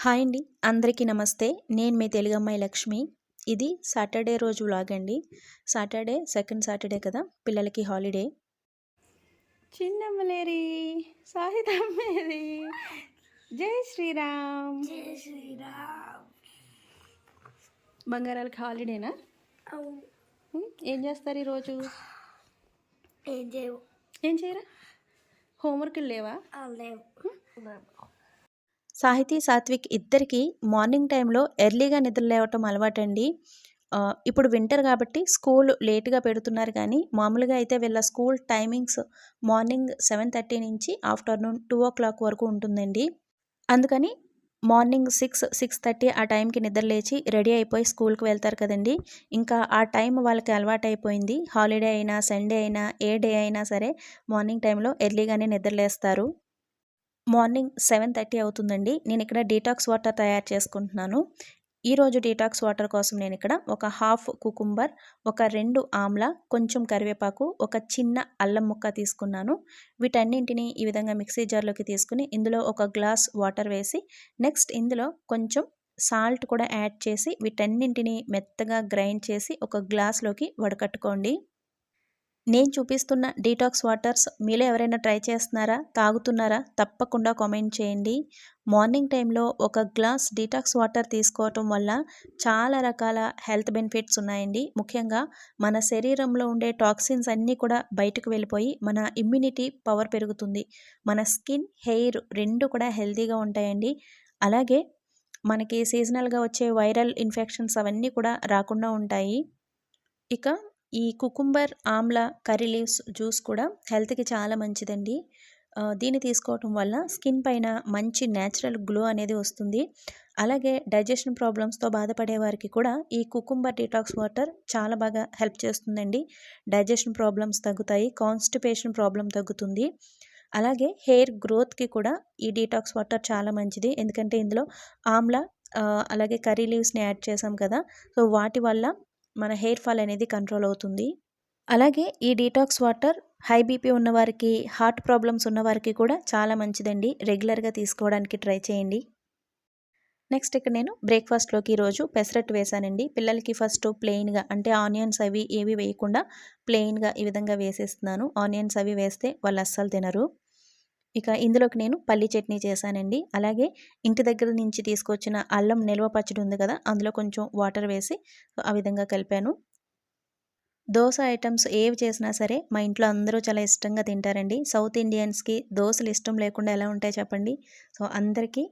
Hi అండి. అందరికీ నమస్తే. నేను మీ తెలుగమ్మాయి లక్ష్మి. ఇది సాటర్డే రోజు వ్లాగ్ అండి. సాటర్డే సెకండ్ సాటర్డే కదా! పిల్లలకి హాలిడే. చిన్నమ్మలేరి సాహితమ్మేరి జై శ్రీరామ్. బంగారాలకి హాలిడేనా? ఏం చేస్తారు ఈరోజు? ఏం చేయరా? హోంవర్క్లు లేవా? సాహితీ, సాత్విక్ ఇద్దరికీ మార్నింగ్ టైంలో ఎర్లీగా నిద్ర లేవటం అలవాటండి. ఇప్పుడు వింటర్ కాబట్టి స్కూల్ లేట్‌గా పెడుతున్నారు కానీ, మామూలుగా అయితే వీళ్ళ స్కూల్ టైమింగ్స్ మార్నింగ్ 7:30 నుంచి ఆఫ్టర్‌నూన్ 2:00 వరకు ఉంటుందండి. అందుకని మార్నింగ్ 6, 6:30 ఆ టైంకి నిద్ర లేచి రెడీ అయిపోయి స్కూల్‌కి వెళ్తారు కదండీ! ఇంకా ఆ టైం వాళ్ళకి అలవాటైపోయింది. హాలిడే అయినా, సండే అయినా, ఏ డే అయినా సరే మార్నింగ్ టైంలో ఎర్లీగానే నిద్రలేస్తారు. మార్నింగ్ 7:30 అవుతుందండి. నేనిక్కడ డీటాక్స్ వాటర్ తయారు చేసుకుంటున్నాను. ఈరోజు డీటాక్స్ వాటర్ కోసం నేనిక్కడ ఒక హాఫ్ కుకుంబర్, ఒక 2 ఆమ్లా, కొంచెం కరివేపాకు, ఒక చిన్న అల్లం ముక్క తీసుకున్నాను. వీటన్నింటిని ఈ విధంగా మిక్సీ జార్‌లోకి తీసుకొని ఇందులో ఒక గ్లాస్ వాటర్ వేసి, నెక్స్ట్ ఇందులో కొంచెం సాల్ట్ కూడా యాడ్ చేసి వీటన్నింటిని మెత్తగా గ్రైండ్ చేసి ఒక గ్లాస్‌లోకి వడకట్టుకోండి. నేను చూపిస్తున్న డీటాక్స్ వాటర్స్ మీలో ఎవరైనా ట్రై చేస్తున్నారా? తాగుతున్నారా? తప్పకుండా కామెంట్ చేయండి. మార్నింగ్ టైంలో ఒక గ్లాస్ డీటాక్స్ వాటర్ తీసుకోవటం వల్ల చాలా రకాల హెల్త్ బెనిఫిట్స్ ఉన్నాయండి. ముఖ్యంగా మన శరీరంలో ఉండే టాక్సిన్స్ అన్నీ కూడా బయటకు వెళ్ళిపోయి మన ఇమ్యూనిటీ పవర్ పెరుగుతుంది. మన స్కిన్, హెయిర్ 2 కూడా హెల్తీగా ఉంటాయండి. అలాగే మనకి సీజనల్‌గా వచ్చే వైరల్ ఇన్ఫెక్షన్స్ అవన్నీ కూడా రాకుండా ఉంటాయి. ఇక ఈ cucumber, Amla, curry leaves juice కూడా హెల్త్‌కి చాలా మంచిదండి. దీన్ని తీసుకోవటం వల్ల స్కిన్ పైన మంచి న్యాచురల్ గ్లో అనేది వస్తుంది. అలాగే డైజెషన్ ప్రాబ్లమ్స్‌తో బాధపడే వారికి కూడా ఈ కుకుంబర్ డీటాక్స్ వాటర్ చాలా బాగా హెల్ప్ చేస్తుందండి. డైజెషన్ ప్రాబ్లమ్స్ తగ్గుతాయి. కాన్‌స్టిపేషన్ ప్రాబ్లమ్ తగ్గుతుంది. అలాగే హెయిర్ గ్రోత్‌కి కూడా ఈ డీటాక్స్ వాటర్ చాలా మంచిది. ఎందుకంటే ఇందులో ఆమ్లా అలాగే కర్రీ లీవ్స్‌ని యాడ్ చేసాం కదా! సో, వాటి వల్ల మన హెయిర్ ఫాల్ అనేది కంట్రోల్ అవుతుంది. అలాగే ఈ డీటాక్స్ వాటర్ హై బీపీ ఉన్నవారికి, హార్ట్ ప్రాబ్లమ్స్ ఉన్నవారికి కూడా చాలా మంచిదండి. రెగ్యులర్‌గా తీసుకోవడానికి ట్రై చేయండి. నెక్స్ట్ ఇక్కడ నేను బ్రేక్‌ఫాస్ట్‌లోకి ఈరోజు పెసరట్టు వేశానండి. పిల్లలకి ఫస్ట్ ప్లెయిన్‌గా అంటే ఆనియన్స్ అవి ఏవి వేయకుండా ప్లెయిన్‌గా ఈ విధంగా వేసేస్తున్నాను. ఆనియన్స్ అవి వేస్తే వాళ్ళు అస్సలు తినరు. ఇక ఇందులోకి నేను పల్లీ చట్నీ చేశానండి. అలాగే ఇంటి దగ్గర నుంచి తీసుకొచ్చిన అల్లం నిల్వ పచ్చడి ఉంది కదా! అందులో కొంచెం వాటర్ వేసి ఆ విధంగా కలిపాను. దోస ఐటెమ్స్ ఏవి చేసినా సరే మా ఇంట్లో అందరూ చాలా ఇష్టంగా తింటారండి. సౌత్ ఇండియన్స్‌కి దోసలు ఇష్టం లేకుండా ఎలా ఉంటాయి చెప్పండి? సో, అందరికీ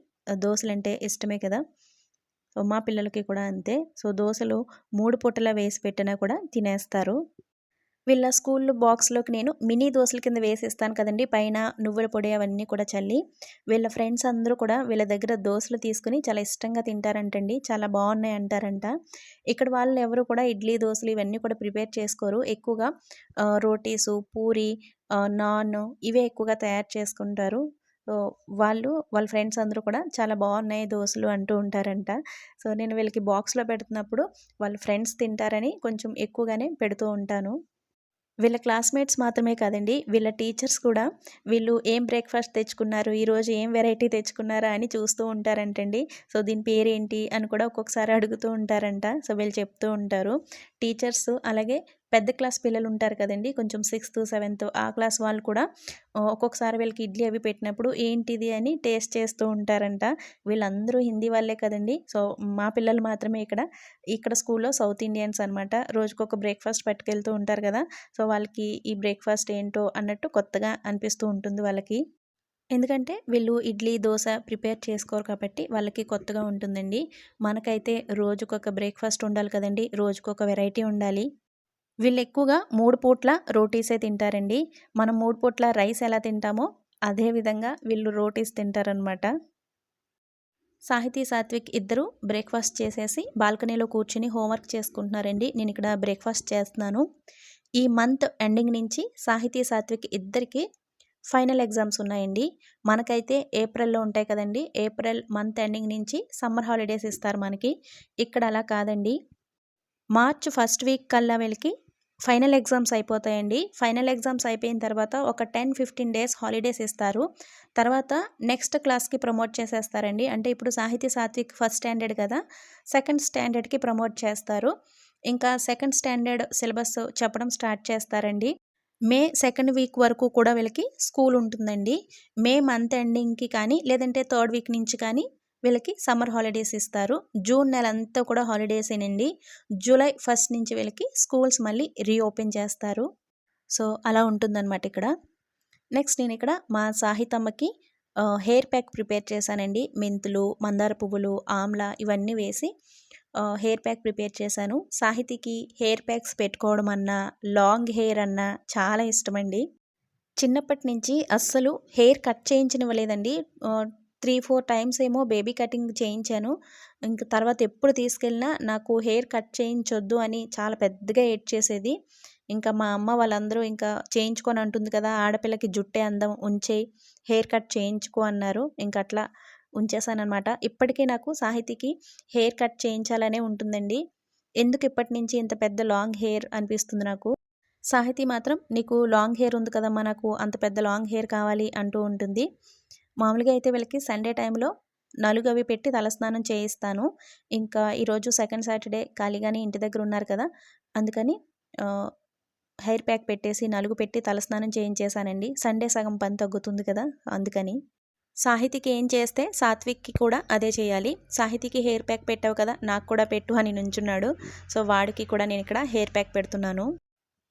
దోసలంటే ఇష్టమే కదా! సో, మా పిల్లలకి కూడా అంతే. సో, దోసలు 3 పూటలా వేసి పెట్టినా కూడా తినేస్తారు. వీళ్ళ స్కూల్లో బాక్స్‌లోకి నేను మినీ దోసల కింద వేసిస్తాను కదండీ! పైన నువ్వుల పొడి అవన్నీ కూడా చల్లి. వీళ్ళ ఫ్రెండ్స్ అందరూ కూడా వీళ్ళ దగ్గర దోసలు తీసుకొని చాలా ఇష్టంగా తింటారంటండి. చాలా బావున్నాయి అంటారంట. ఇక్కడ వాళ్ళు ఎవరు కూడా ఇడ్లీ, దోసలు ఇవన్నీ కూడా ప్రిపేర్ చేసుకోరు. ఎక్కువగా రోటీసు, పూరి, నాన్ ఇవే ఎక్కువగా తయారు చేసుకుంటారు. సో, వాళ్ళ ఫ్రెండ్స్ అందరూ కూడా చాలా బావున్నాయి దోసలు అంటూ ఉంటారంట. సో, నేను వీళ్ళకి బాక్స్‌లో పెడుతున్నప్పుడు వాళ్ళ ఫ్రెండ్స్ తింటారని కొంచెం ఎక్కువగానే పెడుతూ ఉంటాను. వీళ్ళ క్లాస్‌మేట్స్ మాత్రమే కాదండి, వీళ్ళ టీచర్స్ కూడా వీళ్ళు ఏం బ్రేక్‌ఫాస్ట్ తెచ్చుకున్నారు, ఈరోజు ఏం వెరైటీ తెచ్చుకున్నారా అని చూస్తూ ఉంటారంటండి. సో, దీని పేరేంటి అని కూడా ఒక్కొక్కసారి అడుగుతూ ఉంటారంట. సో, వీళ్ళు చెప్తూ ఉంటారు. టీచర్స్ అలాగే పెద్ద క్లాస్ పిల్లలు ఉంటారు కదండీ! కొంచెం 6థ్, 7థ్ ఆ క్లాస్ వాళ్ళు కూడా ఒక్కొక్కసారి వీళ్ళకి ఇడ్లీ అవి పెట్టినప్పుడు ఏంటిది అని టేస్ట్ చేస్తూ ఉంటారంట. వీళ్ళందరూ హిందీ వాళ్ళే కదండీ! సో, మా పిల్లలు మాత్రమే ఇక్కడ స్కూల్‌లో సౌత్ ఇండియన్స్ అనమాట. రోజుకొక బ్రేక్‌ఫాస్ట్ పట్టుకెళ్తూ ఉంటారు కదా! సో, వాళ్ళకి ఈ బ్రేక్‌ఫాస్ట్ ఏంటో అన్నట్టు కొత్తగా అనిపిస్తూ ఉంటుంది వాళ్ళకి. ఎందుకంటే వీళ్ళు ఇడ్లీ, దోస ప్రిపేర్ చేసుకోరు కాబట్టి వాళ్ళకి కొత్తగా ఉంటుందండి. మనకైతే రోజుకొక బ్రేక్‌ఫాస్ట్ ఉండాలి కదండీ! రోజుకొక వెరైటీ ఉండాలి. వీళ్ళు ఎక్కువగా 3 పూట్ల రోటీసే తింటారండి. మనం 3 పూట్ల రైస్ ఎలా తింటామో అదే విధంగా వీళ్ళు రోటీస్ తింటారనమాట. సాహితీ, సాత్విక్ ఇద్దరు బ్రేక్‌ఫాస్ట్ చేసేసి బాల్కనీలో కూర్చొని హోంవర్క్ చేసుకుంటున్నారండి. నేనిక్కడ బ్రేక్‌ఫాస్ట్ చేస్తున్నాను. ఈ మంత్ ఎండింగ్ నుంచి సాహితీ, సాత్విక్ ఇద్దరికీ ఫైనల్ ఎగ్జామ్స్ ఉన్నాయండి. మనకైతే ఏప్రిల్‌లో ఉంటాయి కదండీ! ఏప్రిల్ మంత్ ఎండింగ్ నుంచి సమ్మర్ హాలిడేస్ ఇస్తారు మనకి. ఇక్కడ అలా కాదండి. మార్చ్ ఫస్ట్ వీక్ కల్లా వీళ్ళకి ఫైనల్ ఎగ్జామ్స్ అయిపోతాయండి. ఫైనల్ ఎగ్జామ్స్ అయిపోయిన తర్వాత ఒక 10-15 డేస్ హాలిడేస్ ఇస్తారు. తర్వాత నెక్స్ట్ క్లాస్‌కి ప్రమోట్ చేసేస్తారండి. అంటే ఇప్పుడు సాహితీ సాత్విక్ ఫస్ట్ స్టాండర్డ్ కదా! సెకండ్ స్టాండర్డ్‌కి ప్రమోట్ చేస్తారు. ఇంకా సెకండ్ స్టాండర్డ్ సిలబస్ చెప్పడం స్టార్ట్ చేస్తారండి. మే సెకండ్ వీక్ వరకు కూడా వీళ్ళకి స్కూల్ ఉంటుందండి. మే మంత్ ఎండింగ్‌కి కానీ, లేదంటే థర్డ్ వీక్ నుంచి కానీ వీళ్ళకి సమ్మర్ హాలిడేస్ ఇస్తారు. జూన్ నెలంతా కూడా హాలిడేసేనండి. జూలై ఫస్ట్ నుంచి వీళ్ళకి స్కూల్స్ మళ్ళీ రీఓపెన్ చేస్తారు. సో, అలా ఉంటుందనమాట ఇక్కడ. నెక్స్ట్ నేనిక్కడ మా సాహితమ్మకి హెయిర్ ప్యాక్ ప్రిపేర్ చేశానండి. మెంతులు, మందార పువ్వులు, ఆమ్లా ఇవన్నీ వేసి హెయిర్ ప్యాక్ ప్రిపేర్ చేశాను. సాహితీకి హెయిర్ ప్యాక్స్ పెట్టుకోవడం అన్నా, లాంగ్ హెయిర్ అన్నా చాలా ఇష్టమండి. చిన్నప్పటి నుంచి అస్సలు హెయిర్ కట్ చేయించనివ్వలేదండి. 3-4 టైమ్స్ ఏమో బేబీ కటింగ్ చేయించాను. ఇంక తర్వాత ఎప్పుడు తీసుకెళ్ళినా నాకు హెయిర్ కట్ చేయించొద్దు అని చాలా పెద్దగా ఏడ్చేసేది. ఇంకా మా అమ్మ వాళ్ళందరూ ఇంకా చేయించుకొని అంటుంది కదా! ఆడపిల్లకి జుట్టే అందం ఉంచేయి, హెయిర్ కట్ చేయించుకో అన్నారు. ఇంక అట్లా ఉంచేసాననమాట. ఇప్పటికీ నాకు సాహితీకి హెయిర్ కట్ చేయించాలనే ఉంటుందండి. ఎందుకు ఇప్పటి నుంచి ఇంత పెద్ద లాంగ్ హెయిర్ అనిపిస్తుంది నాకు. సాహితీ మాత్రం నీకు లాంగ్ హెయిర్ ఉంది కదమ్మా, నాకు అంత పెద్ద లాంగ్ హెయిర్ కావాలి అంటూ ఉంటుంది. మామూలుగా అయితే వీళ్ళకి సండే టైంలో నలుగవి పెట్టి తలస్నానం చేయిస్తాను. ఇంకా ఈరోజు సెకండ్ సాటర్డే ఖాళీగానే ఇంటి దగ్గర ఉన్నారు కదా! అందుకని హెయిర్ ప్యాక్ పెట్టేసి నలుగు పెట్టి తలస్నానం చేయించేశానండి. సండే సగం పని తగ్గుతుంది కదా! అందుకని. సాహితీకి ఏం చేస్తే సాత్విక్‌కి కూడా అదే చేయాలి. సాహితీకి హెయిర్ ప్యాక్ పెట్టావు కదా! నాకు కూడా పెట్టు అని నుంచున్నాడు. సో, వాడికి కూడా నేనిక్కడ హెయిర్ ప్యాక్ పెడుతున్నాను.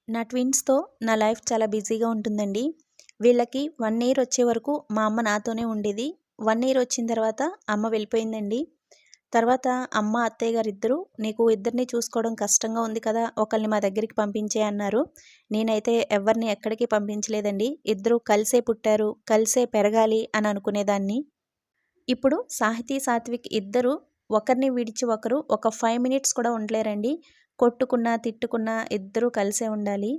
నా ట్విన్స్‌తో నా లైఫ్ చాలా బిజీగా ఉంటుందండి. వీళ్ళకి 1 ఇయర్ వచ్చే వరకు మా అమ్మ నాతోనే ఉండేది. 1 ఇయర్ వచ్చిన తర్వాత అమ్మ వెళ్ళిపోయిందండి. తర్వాత అమ్మ, అత్తయ్య గారిద్దరూ "నీకు ఇద్దరిని చూసుకోవడం కష్టంగా ఉంది కదా! ఒకళ్ళని మా దగ్గరికి పంపించేయి" అన్నారు. నేనైతే ఎవ్వరిని ఎక్కడికి పంపించలేదండి. ఇద్దరూ కలిసే పుట్టారు, కలిసే పెరగాలి అని అనుకునేదాన్ని. ఇప్పుడు సాహితీ, సాత్విక్ ఇద్దరూ ఒకరిని విడిచి ఒకరు ఒక 5 మినిట్స్ కూడా ఉండలేరండి. కొట్టుకున్నా, తిట్టుకున్నా ఇద్దరూ కలిసే ఉండాలి.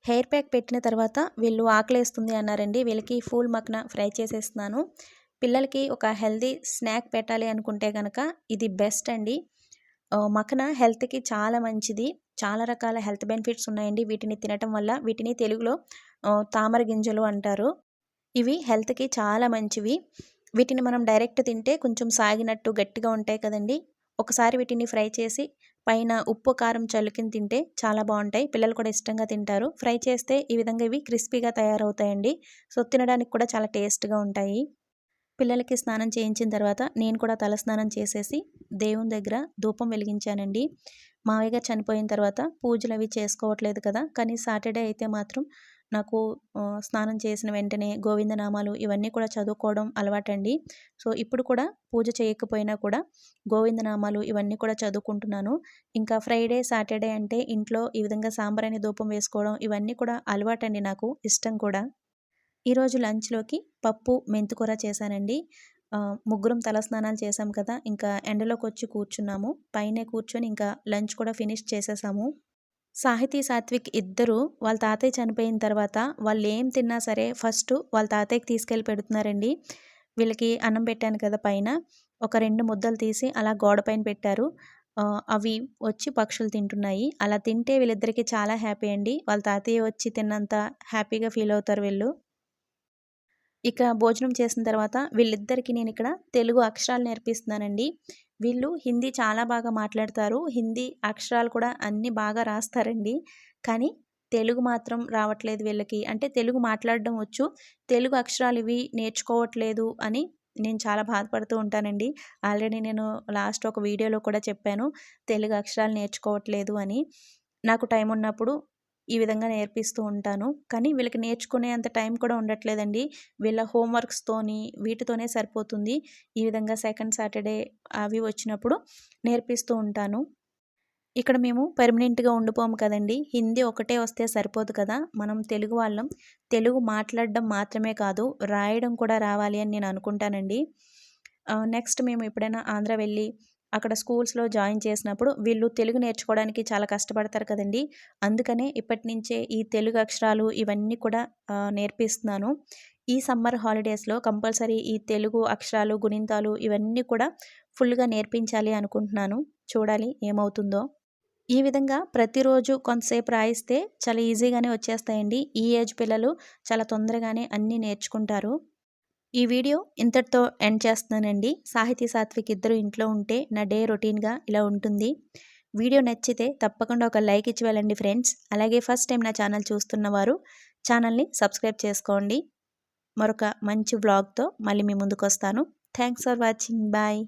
హెయిర్ ప్యాక్ పెట్టిన తర్వాత వీళ్ళు ఆకలేస్తుంది అన్నారండి. వీళ్ళకి ఫూల్ మక్న ఫ్రై చేసేస్తున్నాను. పిల్లలకి ఒక హెల్తీ స్నాక్ పెట్టాలి అనుకుంటే గనక ఇది బెస్ట్ అండి. మఖన హెల్త్‌కి చాలా మంచిది. చాలా రకాల హెల్త్ బెనిఫిట్స్ ఉన్నాయండి వీటిని తినటం వల్ల. వీటిని తెలుగులో తామర గింజలు అంటారు. ఇవి హెల్త్‌కి చాలా మంచివి. వీటిని మనం డైరెక్ట్ తింటే కొంచెం సాగినట్టు గట్టిగా ఉంటాయి కదండీ! ఒకసారి వీటిని ఫ్రై చేసి పైన ఉప్పు, కారం చల్లుకొని తింటే చాలా బావుంటాయి. పిల్లలు కూడా ఇష్టంగా తింటారు. ఫ్రై చేస్తే ఈ విధంగా ఇవి క్రిస్పీగా తయారవుతాయండి. సో, తినడానికి కూడా చాలా టేస్ట్‌గా ఉంటాయి. పిల్లలకి స్నానం చేయించిన తర్వాత నేను కూడా తలస్నానం చేసేసి దేవుని దగ్గర ధూపం వెలిగించానండి. మావయ్య గారు చనిపోయిన తర్వాత పూజలవి చేసుకోవట్లేదు కదా! కానీ సాటర్డే అయితే మాత్రం నాకు స్నానం చేసిన వెంటనే గోవిందనామాలు ఇవన్నీ కూడా చదువుకోవడం అలవాటండి. సో, ఇప్పుడు కూడా పూజ చేయకపోయినా కూడా గోవిందనామాలు ఇవన్నీ కూడా చదువుకుంటున్నాను. ఇంకా ఫ్రైడే, సాటర్డే అంటే ఇంట్లో ఈ విధంగా సాంబ్రాణి ధూపం వేసుకోవడం ఇవన్నీ కూడా అలవాటండి నాకు. ఇష్టం కూడా. ఈరోజు లంచ్‌లోకి పప్పు, మెంతికూర చేశానండి. ముగ్గురం తలస్నానాలు చేశాం కదా! ఇంకా ఎండలోకొచ్చి కూర్చున్నాము. పైనే కూర్చొని ఇంకా లంచ్ కూడా ఫినిష్ చేసేసాము. సాహితీ, సాత్విక్ ఇద్దరూ వాళ్ళ తాతయ్య చనిపోయిన తర్వాత వాళ్ళేం తిన్నా సరే ఫస్టు వాళ్ళ తాతయ్యకి తీసుకెళ్ళి పెడుతున్నారండి. వీళ్ళకి అన్నం పెట్టాను కదా పైన, ఒక 2 ముద్దలు తీసి అలా గోడ పైన పెట్టారు. అవి వచ్చి పక్షులు తింటున్నాయి. అలా తింటే వీళ్ళిద్దరికీ చాలా హ్యాపీ అండి. వాళ్ళ తాతయ్య వచ్చి తిన్నంత హ్యాపీగా ఫీల్ అవుతారు వీళ్ళు. ఇక భోజనం చేసిన తర్వాత వీళ్ళిద్దరికీ నేనిక్కడ తెలుగు అక్షరాలు నేర్పిస్తున్నానండి. వీళ్ళు హిందీ చాలా బాగా మాట్లాడతారు. హిందీ అక్షరాలు కూడా అన్నీ బాగా రాస్తారండి. కానీ తెలుగు మాత్రం రావట్లేదు వీళ్ళకి. అంటే తెలుగు మాట్లాడడం వచ్చు. తెలుగు అక్షరాలు ఇవి నేర్చుకోవట్లేదు అని నేను చాలా బాధపడుతూ ఉంటానండి. ఆల్రెడీ నేను లాస్ట్ ఒక వీడియోలో కూడా చెప్పాను. తెలుగు అక్షరాలు నేర్చుకోవట్లేదు అని. నాకు టైం ఉన్నప్పుడు ఈ విధంగా నేర్పిస్తూ ఉంటాను. కానీ వీళ్ళకి నేర్చుకునే అంత టైం కూడా ఉండట్లేదండి. వీళ్ళ హోమ్ వర్క్స్‌తోని వీటితోనే సరిపోతుంది. ఈ విధంగా సెకండ్ సాటర్డే అవి వచ్చినప్పుడు నేర్పిస్తూ ఉంటాను. ఇక్కడ మేము పర్మనెంట్‌గా ఉండిపోము కదండీ! హిందీ ఒకటే వస్తే సరిపోదు కదా! మనం తెలుగు వాళ్ళం. తెలుగు మాట్లాడడం మాత్రమే కాదు, రాయడం కూడా రావాలి అని నేను అనుకుంటానండి. నెక్స్ట్ మేము ఎప్పుడైనా ఆంధ్ర వెళ్ళి అక్కడ స్కూల్స్‌లో జాయిన్ చేసినప్పుడు వీళ్ళు తెలుగు నేర్చుకోవడానికి చాలా కష్టపడతారు కదండీ! అందుకనే ఇప్పటి నుంచే ఈ తెలుగు అక్షరాలు ఇవన్నీ కూడా నేర్పిస్తున్నాను. ఈ సమ్మర్ హాలిడేస్‌లో కంపల్సరీ ఈ తెలుగు అక్షరాలు, గుణింతాలు ఇవన్నీ కూడా ఫుల్‌గా నేర్పించాలి అనుకుంటున్నాను. చూడాలి ఏమవుతుందో. ఈ విధంగా ప్రతిరోజు కొంతసేపు రాయిస్తే చాలా ఈజీగానే వచ్చేస్తాయండి. ఈ ఏజ్ పిల్లలు చాలా తొందరగానే అన్నీ నేర్చుకుంటారు. ఈ వీడియో ఇంతటితో ఎండ్ చేస్తున్నానండి. సాహితీ, సాత్విక్ ఇద్దరు ఇంట్లో ఉంటే నా డే రొటీన్‌గా ఇలా ఉంటుంది. వీడియో నచ్చితే తప్పకుండా ఒక లైక్ ఇచ్చి వెళ్ళండి ఫ్రెండ్స్. అలాగే ఫస్ట్ టైం నా ఛానల్ చూస్తున్నవారు ఛానల్‌ని సబ్స్క్రైబ్ చేసుకోండి. మరొక మంచి వ్లాగ్‌తో మళ్ళీ మీ ముందుకొస్తాను. Thanks for watching. బాయ్.